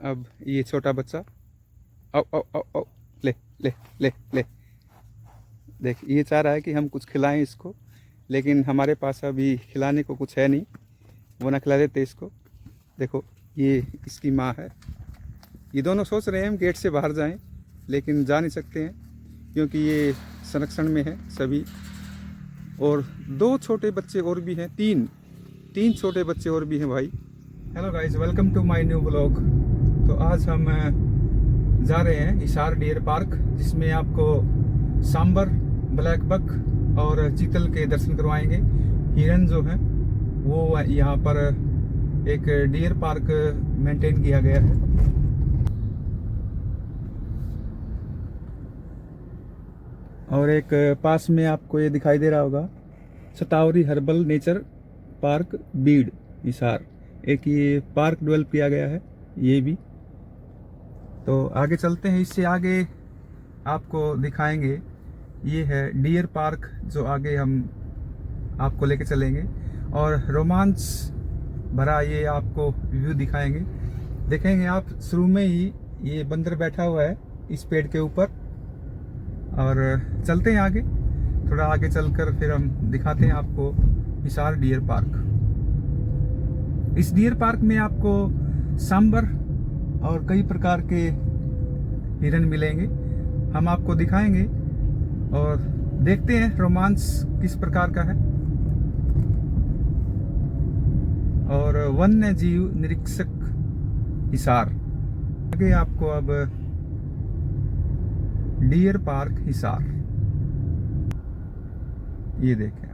अब ये छोटा बच्चा, आओ आओ आओ आओ, ले ले ले ले, देख ये चाह रहा है कि हम कुछ खिलाएं इसको, लेकिन हमारे पास अभी खिलाने को कुछ है नहीं, वो ना खिला देते इसको। देखो ये इसकी माँ है। ये दोनों सोच रहे हैं हम गेट से बाहर जाएं, लेकिन जा नहीं सकते हैं क्योंकि ये संरक्षण में है सभी। और दो छोटे बच्चे और भी हैं, तीन छोटे बच्चे और भी हैं भाई। Hello guys, welcome to my new blog. तो आज हम जा रहे हैं हिसार डियर पार्क, जिसमें आपको सांबर, ब्लैक बक और चीतल के दर्शन करवाएंगे। हिरन जो है वो यहाँ पर एक डियर पार्क मेंटेन किया गया है। और एक पास में आपको ये दिखाई दे रहा होगा Shatavari herbal nature park Bir Hisar, एक ये पार्क डेवलप किया गया है ये भी। तो आगे चलते हैं, इससे आगे आपको दिखाएंगे। ये है डियर पार्क जो आगे हम आपको लेके चलेंगे, और रोमांच भरा ये आपको व्यू दिखाएंगे। देखेंगे आप शुरू में ही ये बंदर बैठा हुआ है इस पेड़ के ऊपर। और चलते हैं आगे, थोड़ा आगे चलकर फिर हम दिखाते हैं आपको हिसार डियर पार्क। इस डियर पार्क में आपको सांबर और कई प्रकार के हिरन मिलेंगे, हम आपको दिखाएंगे और देखते हैं रोमांच किस प्रकार का है। और वन्य जीव निरीक्षक हिसार, आगे आपको अब डियर पार्क हिसार ये देखें।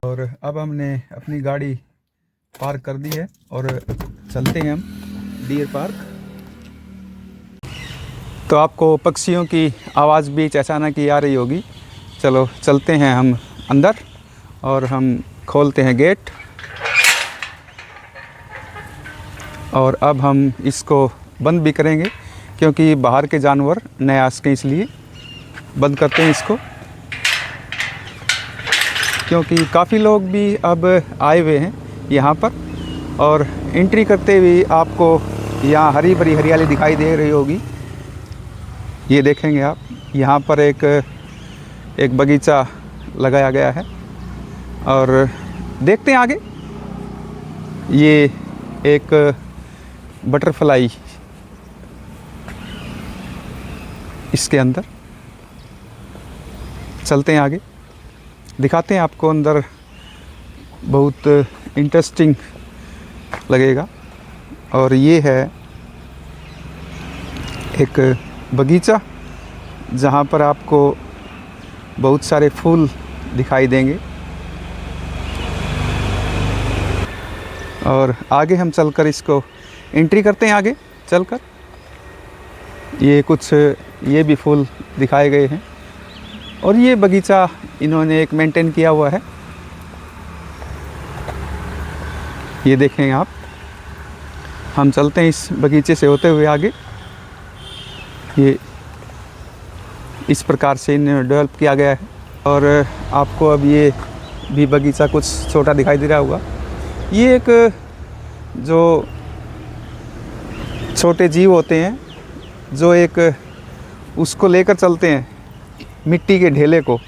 और अब हमने अपनी गाड़ी पार्क कर दी है और चलते हैं हम डियर पार्क। तो आपको पक्षियों की आवाज़ भी अचानक ही आ रही होगी। चलो चलते हैं हम अंदर और हम खोलते हैं गेट। और अब हम इसको बंद भी करेंगे क्योंकि बाहर के जानवर न आ सकें, इसलिए बंद करते हैं इसको। क्योंकि काफ़ी लोग भी अब आए हुए हैं यहाँ पर, और एंट्री करते हुए आपको यहाँ हरी भरी हरियाली दिखाई दे रही होगी। ये देखेंगे आप, यहाँ पर एक बगीचा लगाया गया है। और देखते हैं आगे, ये एक बटरफ्लाई इसके अंदर। चलते हैं आगे, दिखाते हैं आपको अंदर, बहुत इंटरेस्टिंग लगेगा। और ये है एक बगीचा जहाँ पर आपको बहुत सारे फूल दिखाई देंगे। और आगे हम चलकर इसको एंट्री करते हैं, आगे चलकर ये कुछ ये भी फूल दिखाए गए हैं। और ये बगीचा इन्होंने एक मेंटेन किया हुआ है, ये देखें आप। हम चलते हैं इस बगीचे से होते हुए आगे। ये इस प्रकार से इन्हें डेवलप किया गया है। और आपको अब ये भी बगीचा कुछ छोटा दिखाई दे रहा होगा। ये एक जो छोटे जीव होते हैं, जो एक उसको लेकर चलते हैं मिट्टी के ढेले को,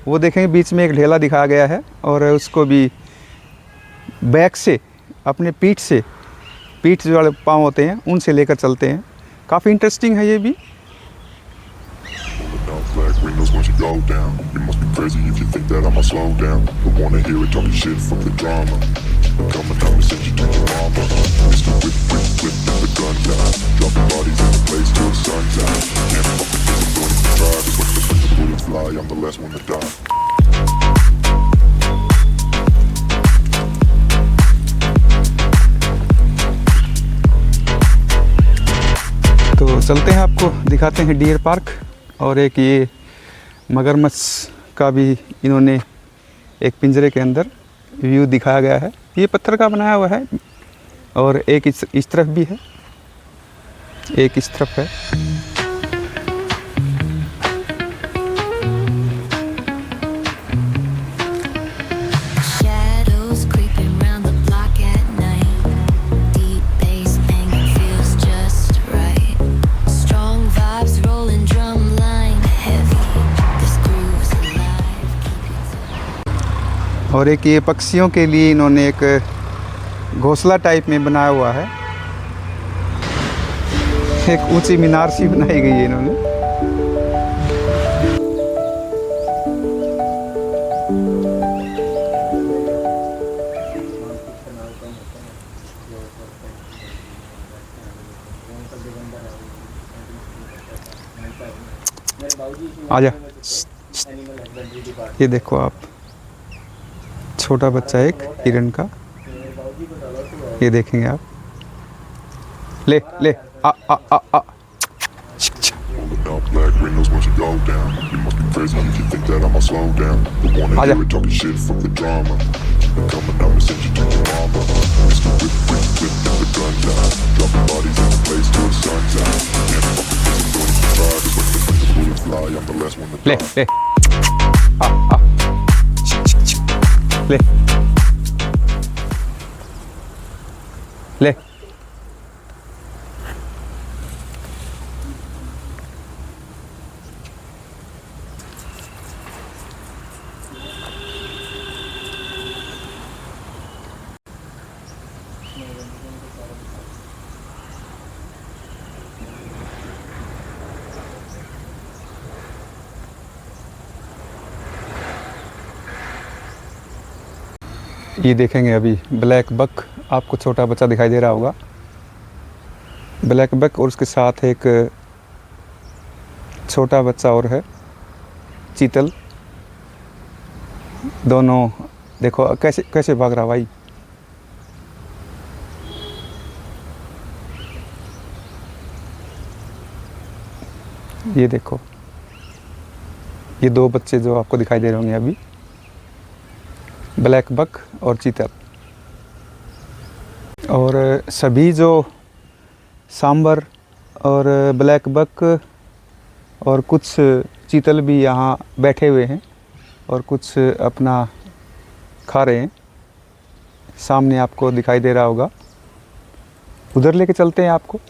वो देखेंगे बीच में एक ढेला दिखाया गया है। और उसको भी बैक से, अपने पीठ जो वाले पाँव होते हैं उनसे लेकर चलते हैं। काफ़ी इंटरेस्टिंग है ये भी। तो चलते हैं, आपको दिखाते हैं डियर पार्क। और एक ये मगरमच्छ का भी इन्होंने एक पिंजरे के अंदर व्यू दिखाया गया है। ये पत्थर का बनाया हुआ है, और एक इस तरफ भी है, एक इस तरफ है। Shadows creeping round the block at night. Deep bass और एक ये पक्षियों के लिए इन्होंने एक घोंसला टाइप में बनाया हुआ है। एक ऊंची मीनार सी बनाई गई है इन्होंने। आजा, ये देखो आप, छोटा बच्चा एक हिरन का, ये देखेंगे आप। ले ले आ आ आ आ। ले ले आ आ ले ले। ये देखेंगे अभी ब्लैक बक, आपको छोटा बच्चा दिखाई दे रहा होगा, ब्लैक बक, और उसके साथ एक छोटा बच्चा और है, चीतल। दोनों देखो कैसे कैसे भाग रहा भाई। ये देखो, ये दो बच्चे जो आपको दिखाई दे रहे होंगे अभी, ब्लैक बक और चीतल। और सभी जो सांबर और ब्लैक बक और कुछ चीतल भी यहाँ बैठे हुए हैं और कुछ अपना खा रहे हैं। सामने आपको दिखाई दे रहा होगा, उधर लेके चलते हैं आपको।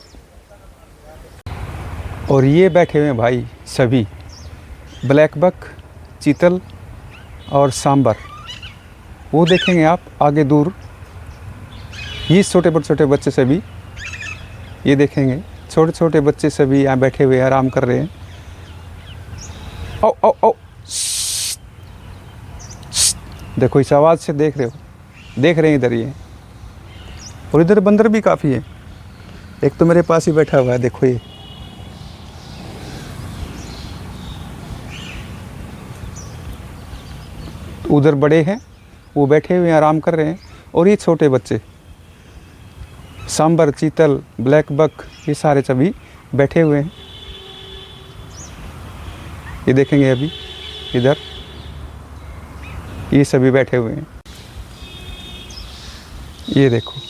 और ये बैठे हुए हैं भाई सभी, ब्लैक बक, चीतल और सांबर। वो देखेंगे आप आगे दूर, ये छोटे बच्चे सभी, ये देखेंगे छोटे छोटे बच्चे सभी यहाँ बैठे हुए आराम कर रहे हैं। ओ ओ ओ, देखो इस आवाज़ से देख रहे हैं इधर ये। और इधर बंदर भी काफ़ी है, एक तो मेरे पास ही बैठा हुआ है, देखो ये। उधर बड़े हैं, वो बैठे हुए आराम कर रहे हैं। और ये छोटे बच्चे सांबर, चीतल, ब्लैक बक, ये सारे सभी बैठे हुए हैं। ये देखेंगे अभी इधर, ये सभी बैठे हुए हैं। ये देखो,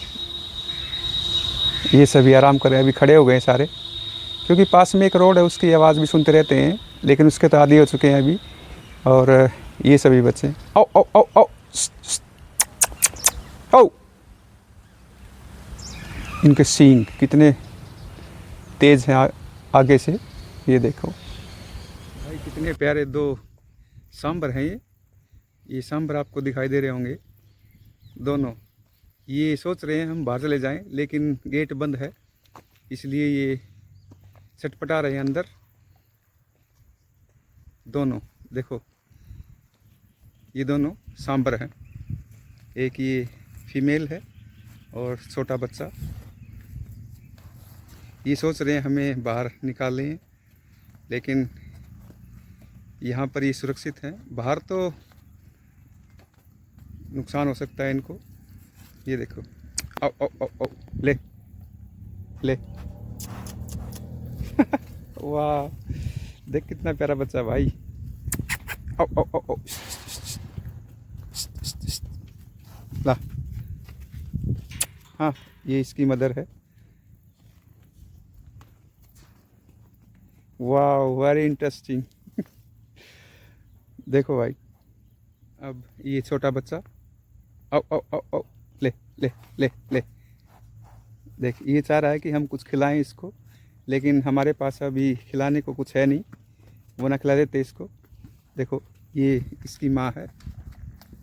ये सभी आराम कर रहे हैं, अभी खड़े हो गए हैं सारे, क्योंकि पास में एक रोड है, उसकी आवाज़ भी सुनते रहते हैं, लेकिन उसके तो आदी हो चुके हैं अभी। और ये सभी बच्चे, ओ ओ ओ ओ ओ, इनके सींग कितने तेज हैं आगे से, ये देखो भाई कितने प्यारे दो सांबर हैं। ये सांबर आपको दिखाई दे रहे होंगे दोनों। ये सोच रहे हैं हम बाहर चले जाएं, लेकिन गेट बंद है, इसलिए ये चटपटा रहे हैं अंदर। दोनों देखो, ये दोनों सांबर हैं, एक ये फीमेल है और छोटा बच्चा। ये सोच रहे हैं हमें बाहर निकालें, लेकिन यहाँ पर ये सुरक्षित हैं। बाहर तो नुकसान हो सकता है इनको। ये देखो, आओ आओ आओ आओ, ले ले वाह, देख कितना प्यारा बच्चा भाई। आओ आओ आओ आओ, ला। हाँ, ये इसकी मदर है। वाह, वेरी इंटरेस्टिंग। देखो भाई, अब ये छोटा बच्चा, आओ आओ आओ आओ, ले ले ले ले। देख, ये चाह रहा है कि हम कुछ खिलाएं इसको, लेकिन हमारे पास अभी खिलाने को कुछ है नहीं, वो ना खिला देते इसको। देखो, ये इसकी माँ है,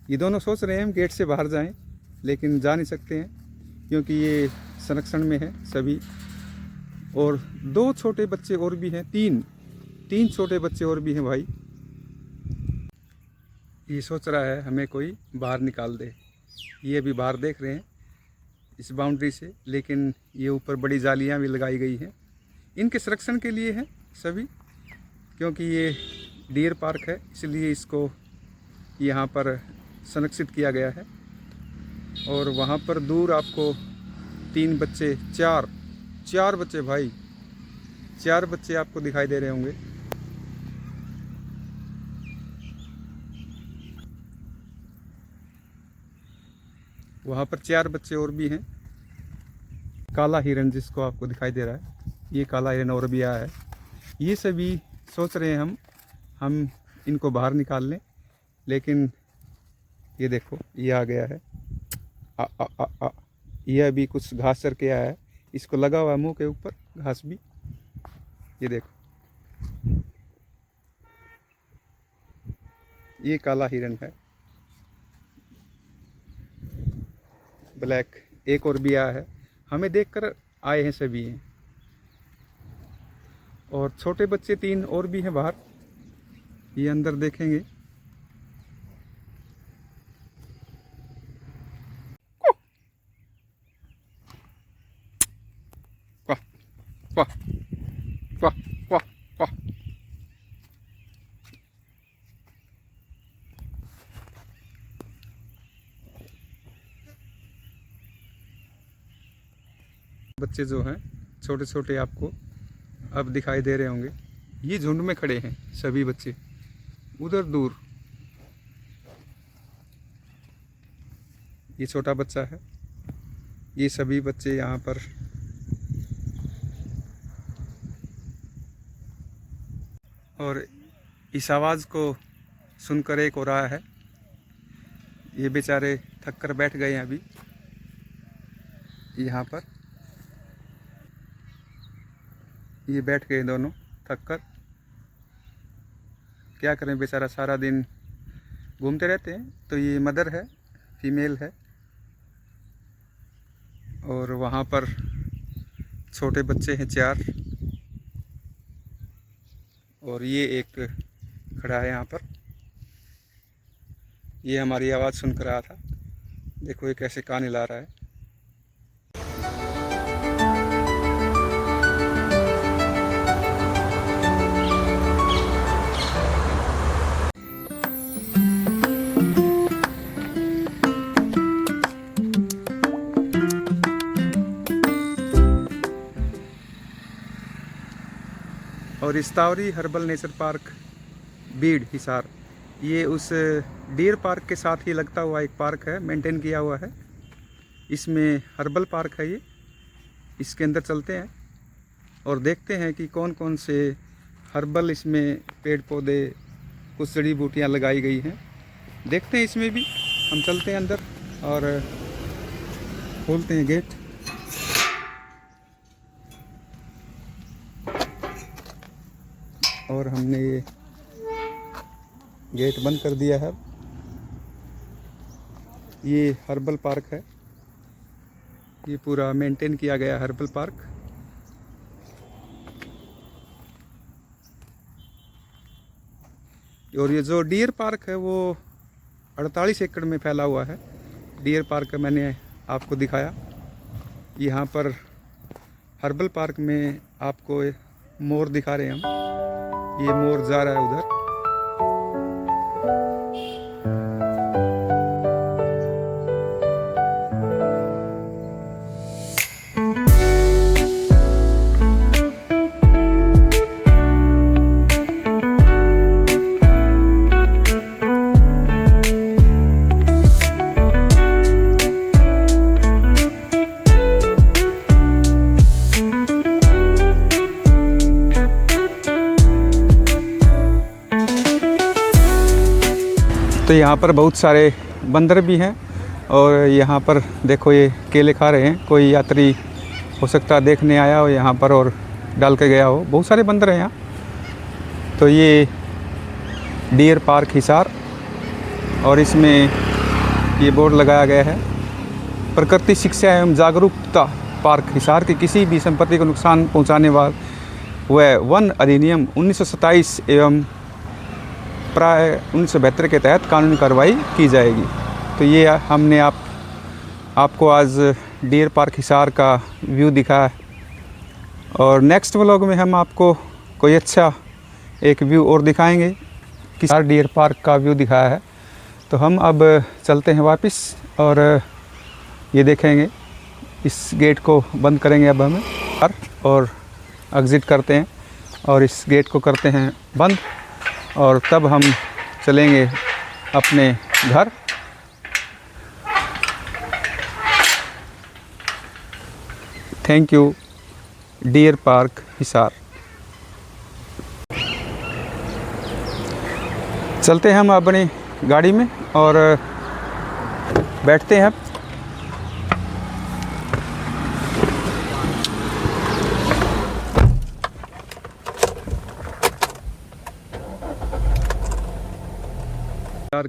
ये दोनों सोच रहे हैं हम गेट से बाहर जाएं, लेकिन जा नहीं सकते हैं क्योंकि ये संरक्षण में है सभी। और 2 छोटे बच्चे और भी हैं, तीन छोटे बच्चे और भी हैं भाई। ये सोच रहा है हमें कोई बाहर निकाल दे। ये अभी बाहर देख रहे हैं इस बाउंड्री से, लेकिन ये ऊपर बड़ी जालियां भी लगाई गई हैं, इनके संरक्षण के लिए है सभी, क्योंकि ये डियर पार्क है इसलिए इसको यहाँ पर संरक्षित किया गया है। और वहाँ पर दूर आपको 3 बच्चे, 4 बच्चे भाई, 4 बच्चे आपको दिखाई दे रहे होंगे। वहाँ पर 4 बच्चे और भी हैं। काला हिरन जिसको आपको दिखाई दे रहा है, ये काला हिरन और भी आया है। ये सभी सोच रहे हैं हम इनको बाहर निकाल लें, लेकिन ये देखो ये आ गया है। ये अभी कुछ घास चर के आया है, इसको लगा हुआ है मुंह के ऊपर घास भी। ये देखो ये काला हिरन है, ब्लैक। एक और भी आया है, हमें देखकर आए हैं सभी हैं। और छोटे बच्चे 3 और भी हैं बाहर, ये अंदर देखेंगे। वाह वाह वाह वाह। बच्चे जो हैं छोटे छोटे आपको अब दिखाई दे रहे होंगे, ये झुंड में खड़े हैं सभी बच्चे उधर दूर। ये छोटा बच्चा है, ये सभी बच्चे यहाँ पर। और इस आवाज़ को सुनकर एक और आया है, ये बेचारे थक कर बैठ गए हैं अभी यहाँ पर। ये बैठ गए दोनों थक कर, क्या करें बेचारा सारा दिन घूमते रहते हैं। तो ये मदर है, फीमेल है, और वहाँ पर छोटे बच्चे हैं 4, और ये एक खड़ा है यहाँ पर। ये हमारी आवाज़ सुनकर आया था, देखो ये कैसे कान हिला रहा है। और Shatavari herbal nature park Bir Hisar, ये उस डियर पार्क के साथ ही लगता हुआ एक पार्क है, मेंटेन किया हुआ है। इसमें हर्बल पार्क है ये, इसके अंदर चलते हैं और देखते हैं कि कौन कौन से हर्बल इसमें पेड़ पौधे, कुछ जड़ी बूटियाँ लगाई गई हैं। देखते हैं इसमें भी, हम चलते हैं अंदर और खोलते हैं गेट। और हमने ये गेट बंद कर दिया है। ये हर्बल पार्क है, ये पूरा मेंटेन किया गया हर्बल पार्क। और ये जो डियर पार्क है वो 48 एकड़ में फैला हुआ है। डियर पार्क मैंने आपको दिखाया। यहाँ पर हर्बल पार्क में आपको मोर दिखा रहे हैं हम, ये मोर जा रहा है उधर। तो यहाँ पर बहुत सारे बंदर भी हैं, और यहाँ पर देखो ये केले खा रहे हैं। कोई यात्री हो सकता है देखने आया हो यहाँ पर और डाल के गया हो। बहुत सारे बंदर हैं यहाँ। तो ये डियर पार्क हिसार, और इसमें ये बोर्ड लगाया गया है, प्रकृति शिक्षा एवं जागरूकता पार्क हिसार की किसी भी संपत्ति को नुकसान पहुंचाने वाला व वन अधिनियम 1927 एवं प्राय 1972 के तहत कानूनी कार्रवाई की जाएगी। तो ये हमने आपको आज डियर पार्क हिसार का व्यू दिखाया, और नेक्स्ट व्लॉग में हम आपको कोई अच्छा एक व्यू और दिखाएंगे। हिसार डियर पार्क का व्यू दिखाया है, तो हम अब चलते हैं वापस और ये देखेंगे। इस गेट को बंद करेंगे अब हमें और एग्ज़िट करते हैं, और इस गेट को करते हैं बंद, और तब हम चलेंगे अपने घर। Thank you deer park Hisar. चलते हैं हम अपनी गाड़ी में और बैठते हैं।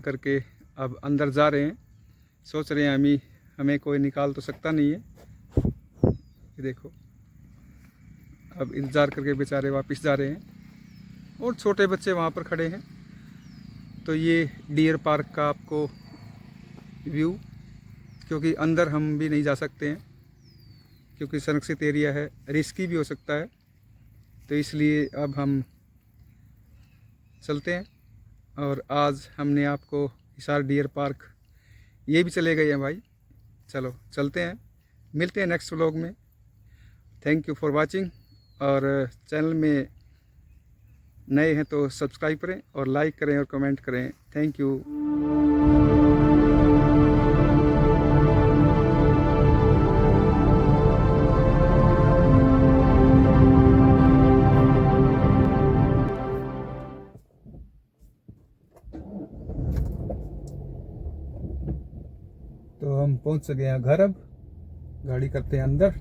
करके अब अंदर जा रहे हैं। सोच रहे हैं हमें कोई निकाल तो सकता नहीं है। ये देखो, अब इंतज़ार करके बेचारे वापस जा रहे हैं, और छोटे बच्चे वहाँ पर खड़े हैं। तो ये डियर पार्क का आपको व्यू, क्योंकि अंदर हम भी नहीं जा सकते हैं क्योंकि संरक्षित एरिया है, रिस्की भी हो सकता है, तो इसलिए अब हम चलते हैं। और आज हमने आपको हिसार डियर पार्क, ये भी चले गए हैं भाई। चलो चलते हैं, मिलते हैं नेक्स्ट व्लॉग में। थैंक यू फॉर वाचिंग, और चैनल में नए हैं तो सब्सक्राइब करें और लाइक करें और कमेंट करें। Thank you. तो हम पहुंच गए हैं घर। अब गाड़ी करते हैं अंदर।